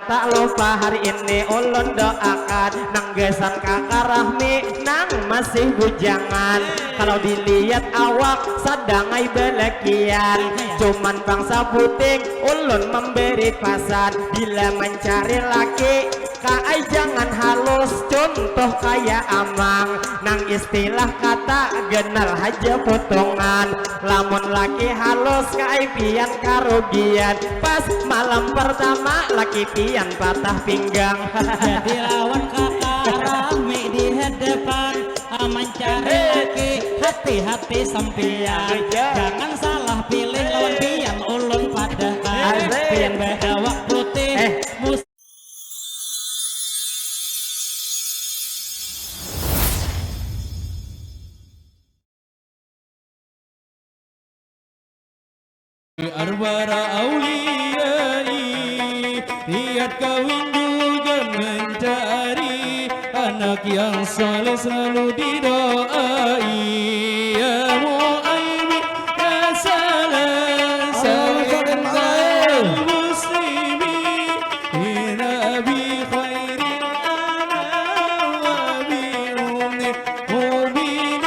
tak lupa hari ini ulun doakan nang gesan kakak Rahmi nang masih bujangan. Kalau dilihat awak sadangai belekian, cuman bangsa puting ulun memberi pasan. Bila mencari laki kai jangan halus, contoh kayak amang nang istilah kata genal aja potongan. Lamun laki halus kai pian karugian, pas malam pertama laki pian patah pinggang. Jadi lawan kakak Rahmi di hadapan, mencari laki hati-hati sampian. Jangan salah pilih lawan pian ulun padahal pian bedawak putih. Arbara auliyai, niat kawin juga mencari anak yang saleh selalu didoai. Ya mu'aimin ya salam salam muslimin ila bi khairil anam wa bi mu'minin.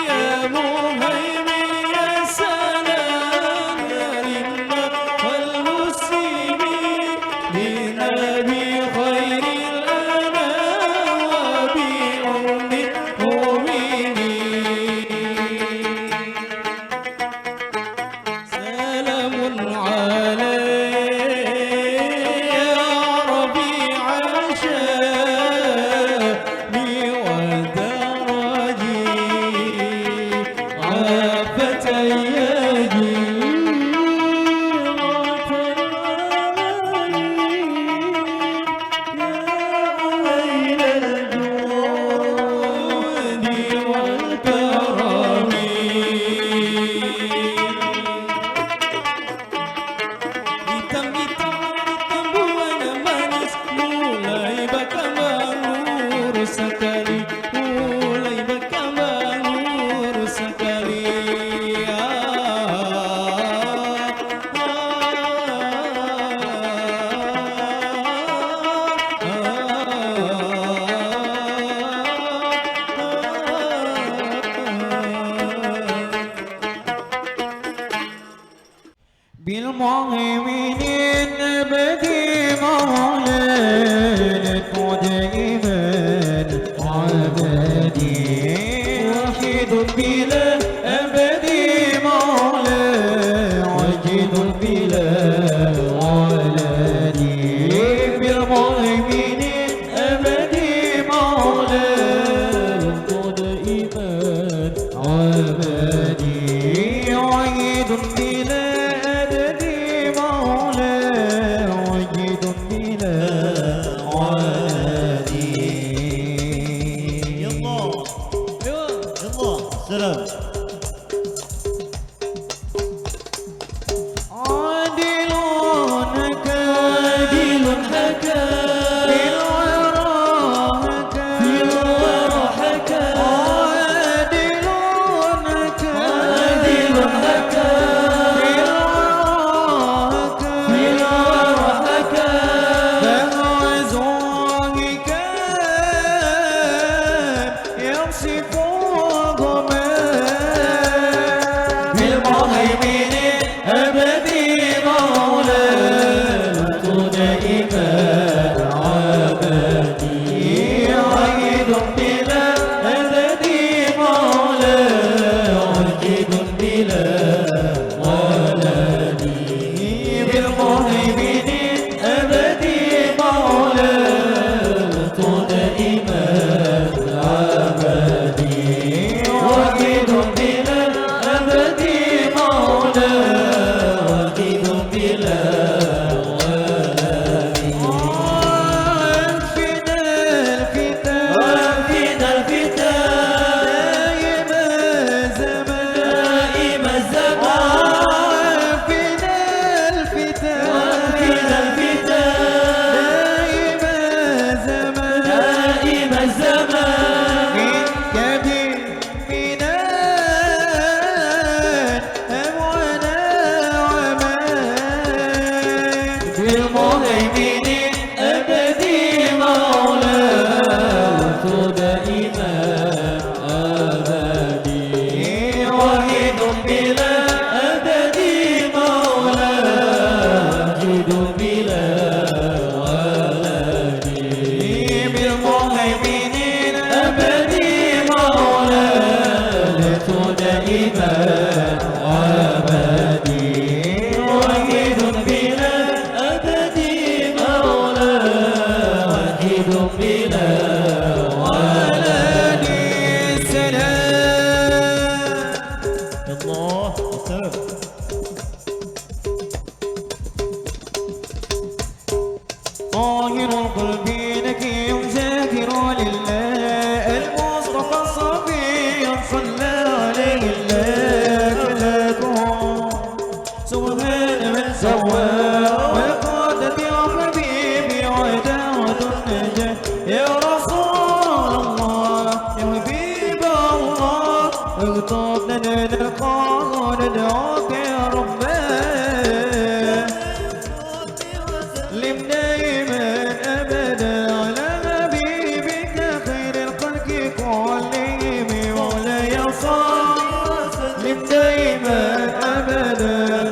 Ya mu'aimin ya salam والمسلمين لنبي خير الأنام وبأم المؤمنين. سلام عليك يا ربيع شامي ودرجي عافة يدي. بالمؤمنين أبدي مولد دائما عبدي وحيد بلا أبدي مولد عجيد بلا ولدي. بالمؤمنين أبدي مولد دائما عبدي وحيد بلا بلا ولد السلام. الله السلام. طاهر القلب نكي ذاكر لله المصطفى الصفي صلى عليه الله ملاكه سبحان من سوى وقادت يا حبيبي عداوة النجاة يا رسول الله يا حبيب الله اغضب لنا نلقاه وندعوك يا ربنا سلم دائما ابدا على حبيبك خير الخلق كلهم مولاي صل سلم دائما ابدا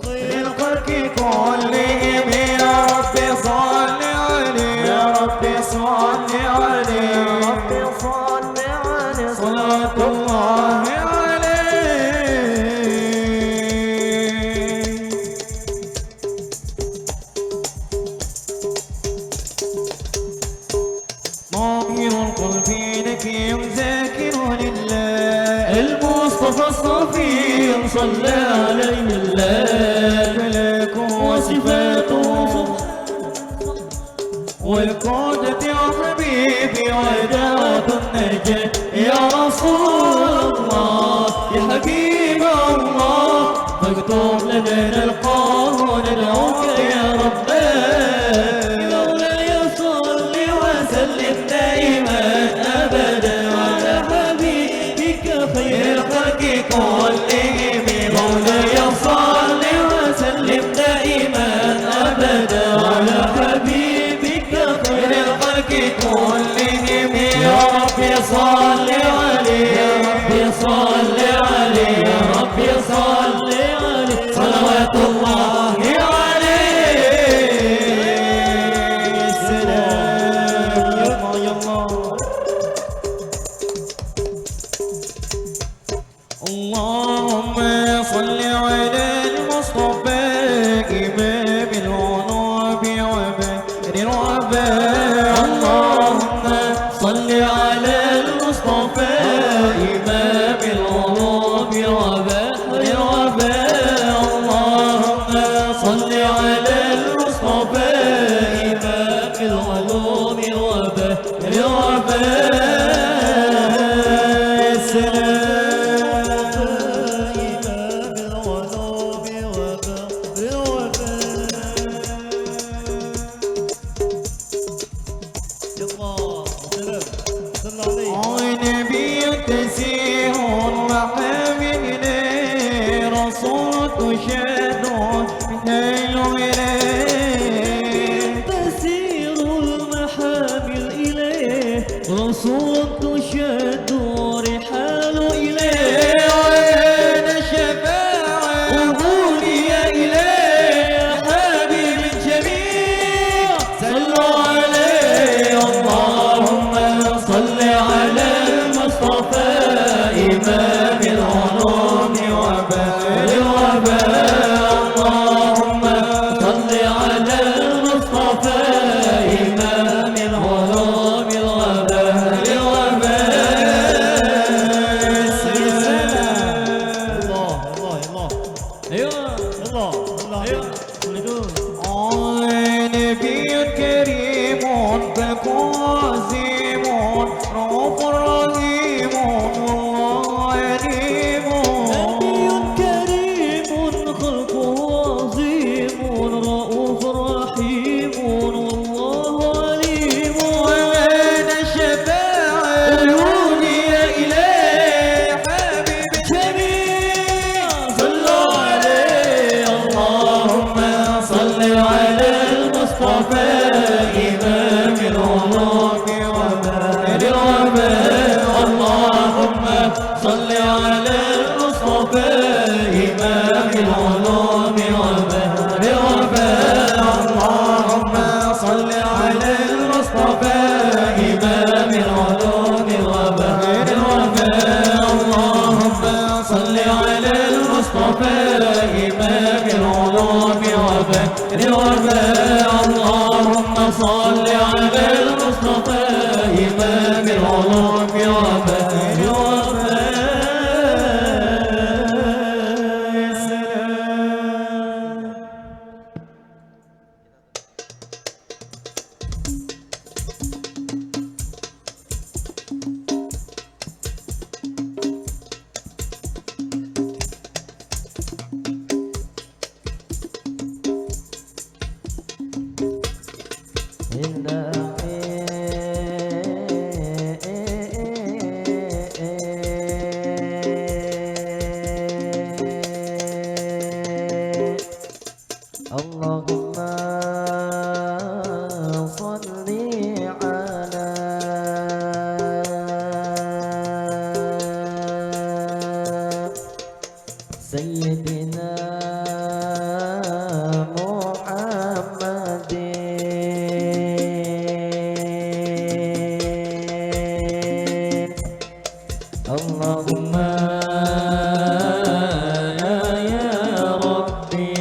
خير الخلق كلهم يا رب صل عليه يا رب صل عليه يا رب صل عليه صلوات الله طاهر القلب نكي ذاكر لله المصطفى الصفي صلى عليه الله ملاكه وصفاته والقادة يا حبيبي وداوة النجاة يا رسول الله يا حبيب الله فاكتب لنا نلقاه وندعوك يا ربنا مولاي صل وسلم دائما ابدا على حبيبك خير الخلق كلهم مولاي صل وسلم دائما ابدا على حبيبك خير الخلق كلهم يا رب صل عليه يا رب صل عليه يا رب صل عليه صلوات الله عليه السلام يا الله اللهم صل على المصطفى إمام العنوب وبدر الوباء اللهم صل على المصطفى إمام العنوب وبدر الوباء اللهم صل على المصطفى إمام العلوم وبدر الوباء السلام نبي تسير وحامل إليه رسول تشاد بهيل إليه تسير المحامل إليه رسول تشاد رحال إليه وين الشفاعة وهودي إليه حبيب الجميع صلوا عليه اللهم صل على المصطفى إمام العلوم وبدر الوباء اللهم صل على المصطفى إمام العلوم وبدر الوباء الله الله الله ايوه الله الله ايوه نبي كريم فكوازيم رؤوف رحيم والله عليم نبي كريم خلق عظيم رؤوف رحيم والله عليم ومن الشفاعة الهدي إليه حبيب الجميع صلوا عليه اللهم صل على المصطفى إمام العلوم وبدر الوباء اللهم صل على المصطفى إمام العلوم وبدر الوباء اللهم صل على المصطفى إمام العلوم وبدر الوباء اللهم صل على المصطفى إمام العلوم وبدر الوباء اللهم Allahumma salli ala Sayyidina Muhammadin Allahumma ya Rabbi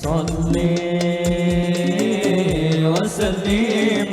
salli wa sallim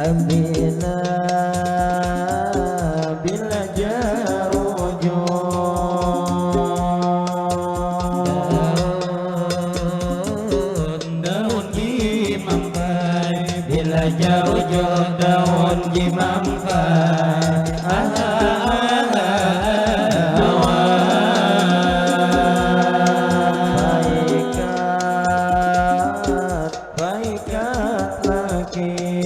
Abina bila jarujo daun gimampai bila jarujo daun gimampai baikat lagi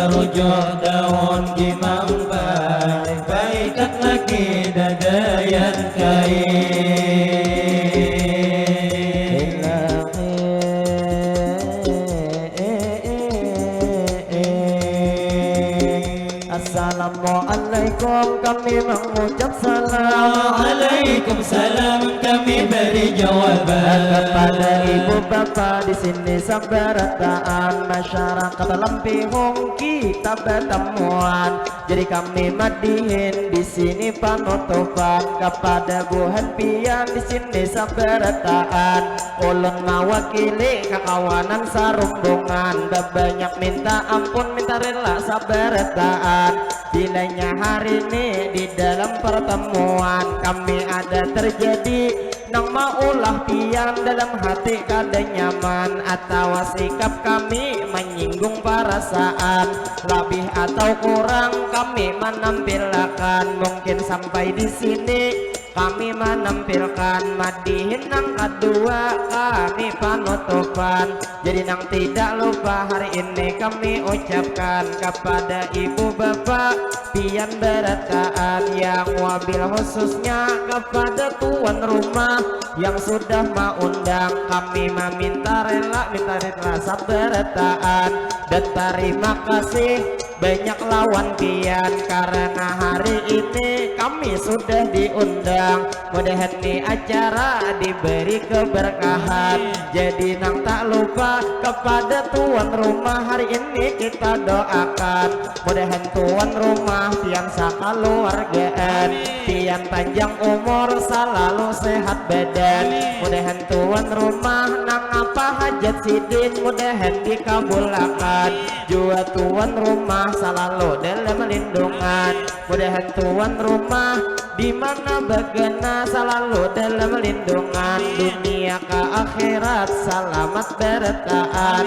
rujuk daun gimampai baikat lagi dadayan Assalamualaikum kami mengucap salam Waalaikumsalam kami beri jawaban kepada ibu bapa di sini sabarataan masyarakat Lampihong kita bertemuan jadi kami madihin di sini panutupan kepada Bu Hanpian di sini sabarataan ulun mewakili kekawanan sarumbungan banyak minta ampun minta rela sabarataan bilanya hari ini di dalam pertemuan kami ada terjadi nang maulah pian dalam hati kada nyaman atau sikap kami menyinggung perasaan lebih atau kurang kami menampilkan mungkin sampai di sini kami menampilkan madihin nang kedua kami penutupan jadi nang tidak lupa hari ini kami ucapkan kepada ibu bapak pian berataan yang wabil khususnya kepada tuan rumah yang sudah mengundang kami meminta rela sabarataan dan terima kasih banyak lawan pian karena hari ini kami sudah diundang mudahan nih acara diberi keberkahan jadi nang tak lupa kepada tuan rumah hari ini kita doakan mudahan tuan rumah pian sakaluargaan pian panjang umur selalu sehat badan mudahan tuan rumah nang apa hajat sidin mudahan dikabulkan jua tuan rumah selalu dalam lindungan mudahan tuan rumah di mana bagana selalu dalam lindungan dunia ke akhirat selamat bertahan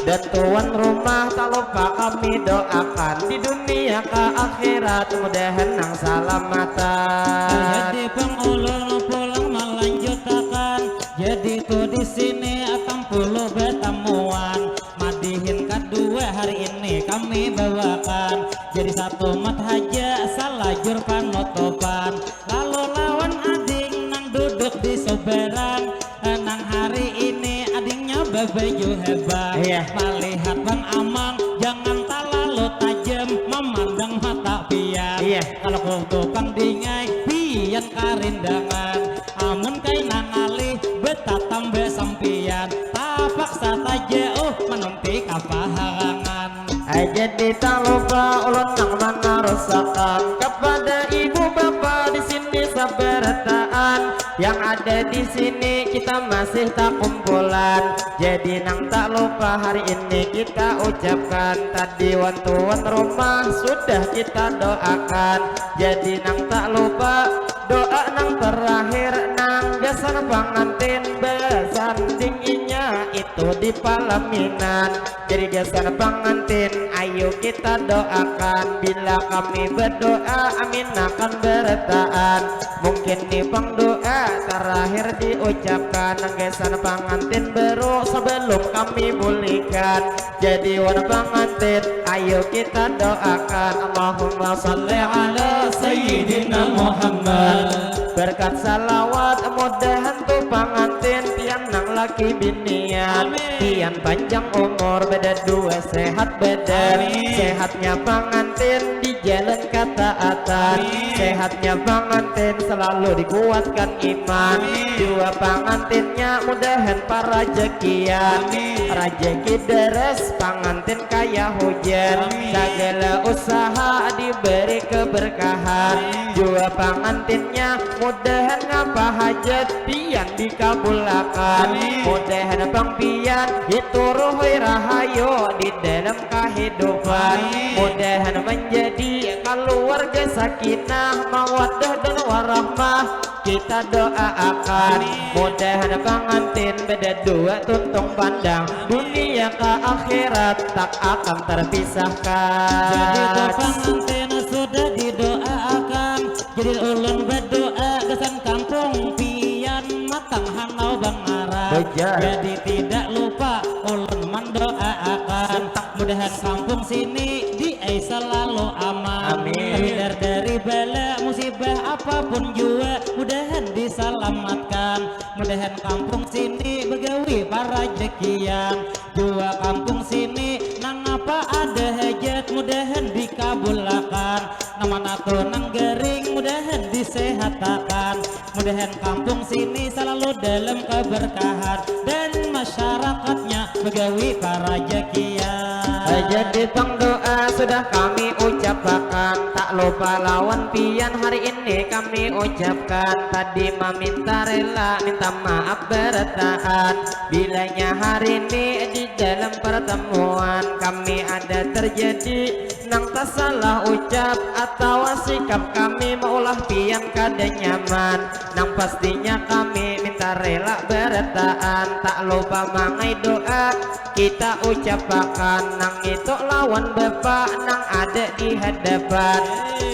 dan tuan rumah tak lupa kami doakan di dunia ke akhirat mudahan nang salamatan Jadi pengulur pulang melanjutkan jadi tuh di sini akan puluh bertemuan madihin kedua hari ini kami bawakan jadi satu mat haja salah lajur panutupan. Lalu lawan ading nang duduk di soberan, nang hari ini adingnya bebaju hebat. Melihat Bang Amang jangan terlalu tajam memandang mata pian. Kalau kutukan dingai pian karindangan, amun kai nang alih betah tambah sampian, tapak sataja menanti kapaharangan. Jadi tak lupa ulun nang mana rusakan kepada ibu bapak di sini sabartaan. Yang ada di sini kita masih tak kumpulan. Jadi nang tak lupa hari ini kita ucapkan. Tadi wan-tuan rumah sudah kita doakan. Jadi nang tak lupa doa nang terakhir nang gasan pengantin bersanding inya itu di palaminan. Jadi gasan pengantin ayo kita doakan. Bila kami berdoa amin akan bertahan. Mungkin nih pang doa terakhir diucapkan nang gasan pengantin baru sebelum kami bolehkan. Jadi wan pengantin ayo kita doakan. Allahumma sholli ala sayyidina Muhammad. Berkat salawat mudahan tuh pengantin pian nang laki binian. Pian panjang umur beda dua sehat badan. Sehatnya pengantin di jalan ketaatan. Sehatnya pengantin selalu dikuatkan iman. Dua pengantinnya mudahan para rezekian. Rezeki deres pengantin kaya hujan. Segala usaha diberi keberkahan. Dua pengantinnya mudahan ngapa hajat pian dikabulkan. Mudahan bang pian itu ruhoi rahayu di dalam kehidupan. Mudahan menjadi keluarga sakinah mawaddah dan warahmah kita doakan. Mudahan pengantin beda dua tuntung pandang dunia ke akhirat tak akan terpisahkan. Jadi pengantin sudah didoakan. Jadi ulun berdoa kesan kampung pian matang hanau Bang Arab. Jadi tidak lupa ulun mendoakan. Mudahan kampung sini di selalu aman. Terhindar dari bala musibah apapun juga mudahan diselamatkan. Mudahan kampung sini begawi para rezekian. Jua kampung sini nang apa ada hajat mudahan dikabulkan. Nama nato nang garing mudahan disehatakan. Mudahan kampung sini selalu dalam keberkahan dan masyarakatnya begawi para rezekian. Jadi pang doa sudah kami ucapkan. Tak lupa lawan pian hari ini kami ucapkan. Tadi meminta rela minta maaf bertahan. Bilanya hari ini di dalam pertemuan kami ada terjadi nang tak salah ucap atau sikap kami maulah pian kada nyaman. Nang pastinya kami minta rela bertahan. Tak lupa mangai doa kita ucapkan. Nang itu lawan bapak nang ada di hadapan.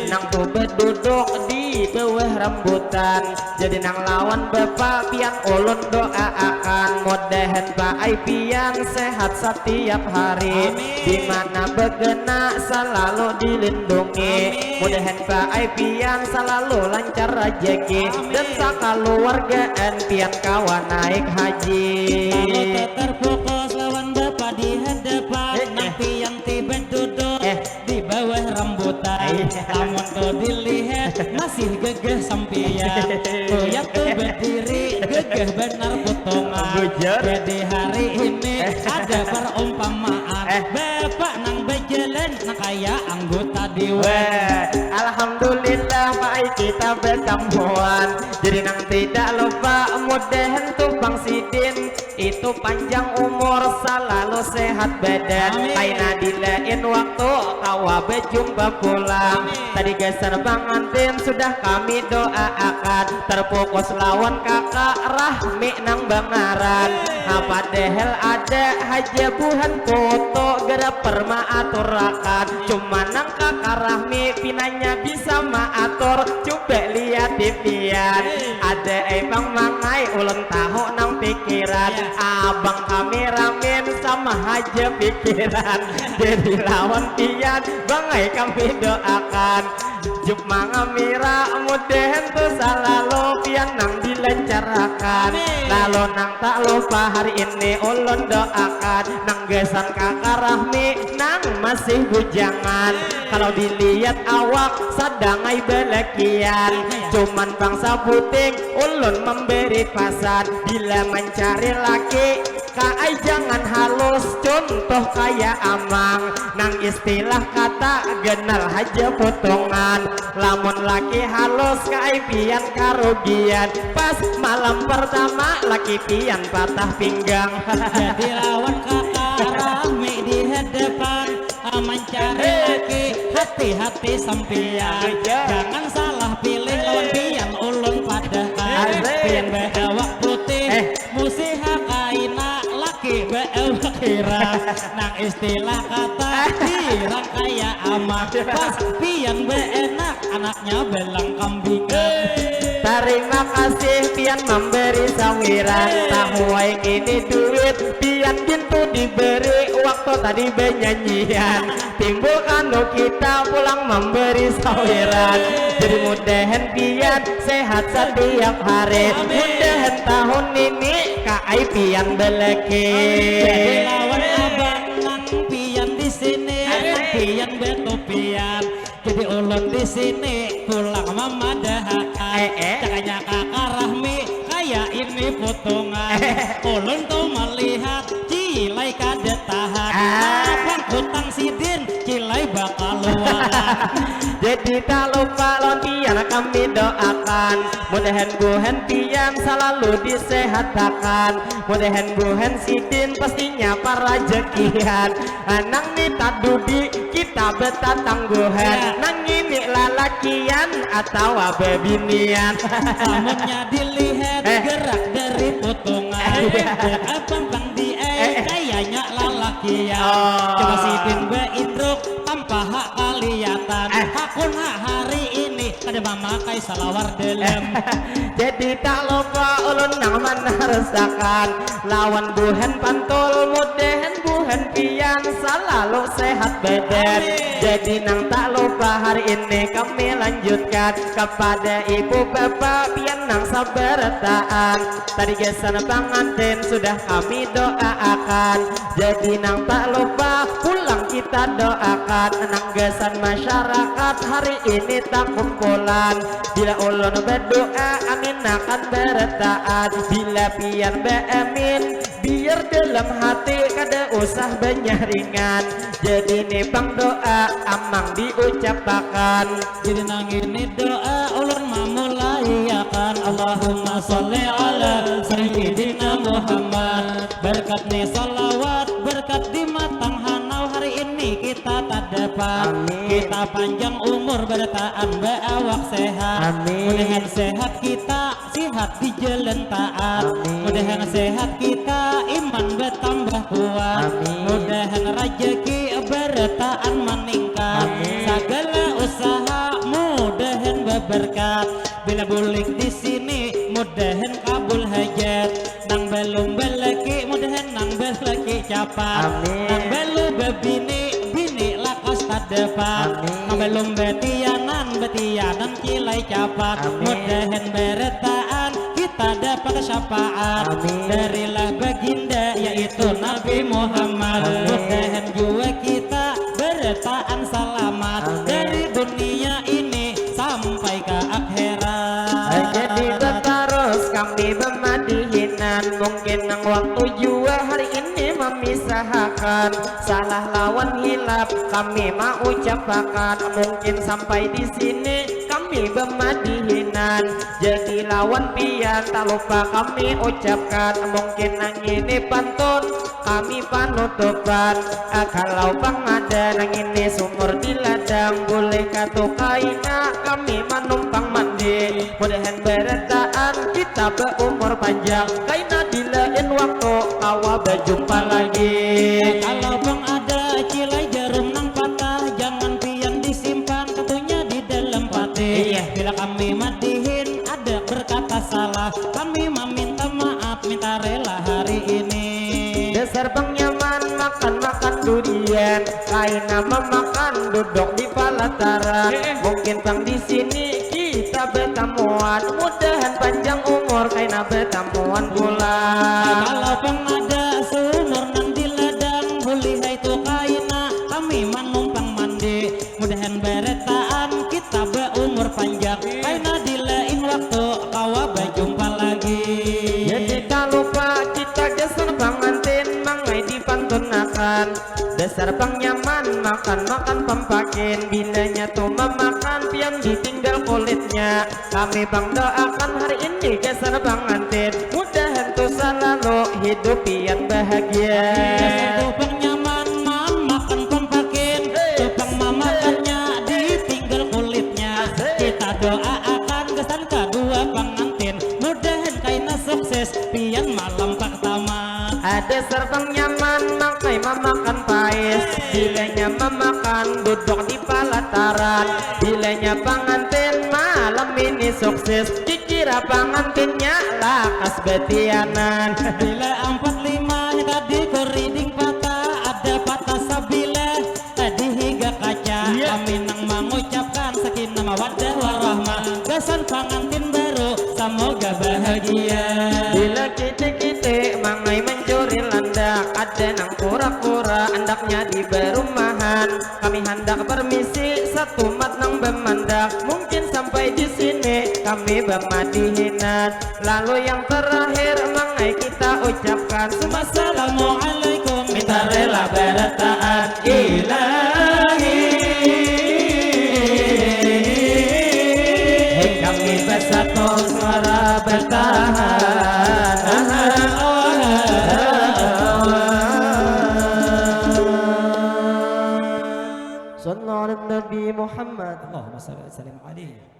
Nang tuh berduduk di bawah rambutan. Jadi nang lawan bapak pian ulun doakan. Mudahan Pak Ai pian sehat setiap hari. Dimana begena selalu dilindungi. Mudahan Pak Ai pian selalu lancar rezeki. Dan sakaluwargaan pian kawan naik haji. Kalau terfokus lawan bapak di hadapan. Nang pian tiba duduk di bawah rambutan. Namun tuh dilihat masih gegeh sampian. Koyak tuh berdiri gegeh benar potongan. Jadi hari ini ada perumpamaan. Bapak nang berjalan nang kaya anggota dewan. Alhamdulillah Pak Ai kita bertemuan. Jadi nang tidak lupa mudahan tuh Bang Sidin itu panjang umur selalu sehat badan. Kaina dilain waktu kawa berjumpa pulang. Tadi gasan pengantin sudah kami doakan. Terfokus lawan kakak Rahmi nang Bangaran. Padahal ada hajabuhan foto gara permaaturakan. Cuma nang kakak Rahmi pinanya bisa maatur. Coba lihat di pian. Ada emang mangai ulun tahu nang pikiran. Abang kameramen sama aja pikiran. Jadi lawan pian bangai kami doakan. Jumma ngamira mudahan tuh selalu pian nang dilancarkan. Lalu nang tak lupa hari ini ulun doakan nang gesan kakak Rahmi nang masih bujangan. Kalau dilihat awak sadangai belekian, cuman bangsa puting ulun memberi pasan. Bila mencari laki kai jangan halus, contoh kayak amang. Nang istilah kata genal haja potongan. Lamun laki halus kai pian karugian. Pas malam pertama laki pian patah pinggang. Jadi lawan kakak Rahmi di hadapan, mencari laki hati-hati sampian. Jangan salah pilih lawan pian ulun padahal pian bewak putih musiha kaina laki bewak kira. Nang istilah kata dirang kaya amak, pas pian beenak anaknya belang kambingan. Terima kasih pian memberi sawiran. Tahu ini duit pian bintu diberi waktu tadi benyanyian. Timbul kanu kita pulang memberi sawiran. Jadi mudahan pian sehat setiap hari. Mudahan tahun ini kai pian beleki. Jadi lawan abang nang pian di sini, pian beto pian. Jadi ulun di sini pulang memadahakan. Cakanya kakak Rahmi kayak ini potongan. Ulun tuh melihat cilai kadet tahan. Abang hutang sidin cilai bakal luaran. Jadi tak lupa lon pian kami doakan. Mudahan buhan pian selalu disehatkan. Mudahan buhan sidin pastinya para rezekian. Nang nita dudi kita betah tangguhan. Nang ini lalakian atau bebinian. Namunnya dilihat gerak dari potongan. Abang bang di kayaknya lalakian. Coba sidin beindruk tanpa hak kelihatan. Hakun hak hari ini ada memakai salawar dalam. Jadi tak lupa ulun nang menarasakan lawan buhan pantul mudahan buhan pian selalu sehat badan. Jadi nang tak lupa hari ini kami lanjutkan kepada ibu bapak pian nang sabar taan. Tadi gesan pengantin sudah kami doakan. Jadi nang tak lupa pulang kita doakan. Nang gesan masyarakat hari ini tak kumpulan. Bila ulun berdoa amin akan bertaat. Bila pian beamin biar dalam hati kada usah benyaringan. Jadi nih bang doa amang diucapkan. Jadi nang ini doa ulun memulai akan. Allahumma sholli ala sayyidina Muhammad. Berkat nih salawat berkat di matang hanau hari ini kita tak dapat. Kita panjang umur bertahan beawak sehat. Mudahan sehat kita sehat di jalan taat. Mudahan sehat kita iman bertambah kuat. Mudahan rezeki bertahan meningkat. Segala usaha mudahan berberkat. Bila bulik di sini mudahan kabul hajat. Nang belum belaki mudahan nang belaki capat. Nang belum bebini bini lakas tak dapat. Nang belum betianan cilai capat. Mudahan bertaan kita dapat syafaat darilah baginda yaitu Nabi Muhammad. Mudahan juga kita bertaan selamat dari dunia ini sampai ke akhirat. Jadi terus kami bermadihinan. Mungkin nang waktu jua hari ini memisahkan. Salah lawan hilap kami mau ucapkan. Mungkin sampai di sini kami bermadihinan. Jadi lawan pian tak lupa kami ucapkan. Mungkin nang ini pantun kami panutupan. Kalau bang ada nang ini sumur di ladang boleh katu kaina kami menumpang mandi. Mudahan bertaan kita berumur panjang. Kaina dilain waktu kawa berjumpa lagi. Kalau bang ada cilai jarum nang patah jangan pian disimpan katunya di dalam pati. Bila kami madihin ada berkata salah kami meminta maaf minta rela hari ini. Dasar bang nyaman makan durian. Kaina tengah memakan duduk di pelataran. Mungkin bang di sini kita bertemuan, mudahan panjang umur kaina bertemuan pula. Kalau bang ada sumur nang di ladang, boleh itu kaina kami manumpang mandi. Mudahan beretaan kita berumur panjang, kaina di lain waktu kawa berjumpa lagi. Jadi tak lupa kita geser pengantin mangai dipantunakan. Dasar bang nyaman makan pempakin, bilanya tuh memakan pian ditinggal kulitnya. Kami bang doakan hari ini geser pengantin, mudahan tuh selalu hidup pian bahagia. Dasar tuh bang nyaman makan pempakin, tuh bang mamakannya ditinggal kulitnya. Kita doakan kesan kedua pengantin, mudahan kaina sukses pian malam pertama. Ada serbang nyaman makai memakan pais, bilanya memakan duduk di pelataran. Bilanya pengantin malam ini sukses, dikira pengantinnya lakas betianan. Bila 45 tadi koriding patah, ada patah sabilah tadi hingga kaca. Kami nang mengucapkan sakinah mawaddah warahmah, kesan pengantin baru semoga bahagia. Bila kite-kite mangai mencuri landak, ada nang kura-kura andaknya di berumahan. Kami hendak permisi satu mat nang bemandak, mungkin sampai di sini kami bermadihinan. Lalu yang terakhir mangai kita ucapkan Assalamualaikum, minta rela berataan ilahi. Hei kami bersatu suara bertahan. Sallallahu alaihi Nabi Muhammad. Allahumma salli wa sallim alaihi.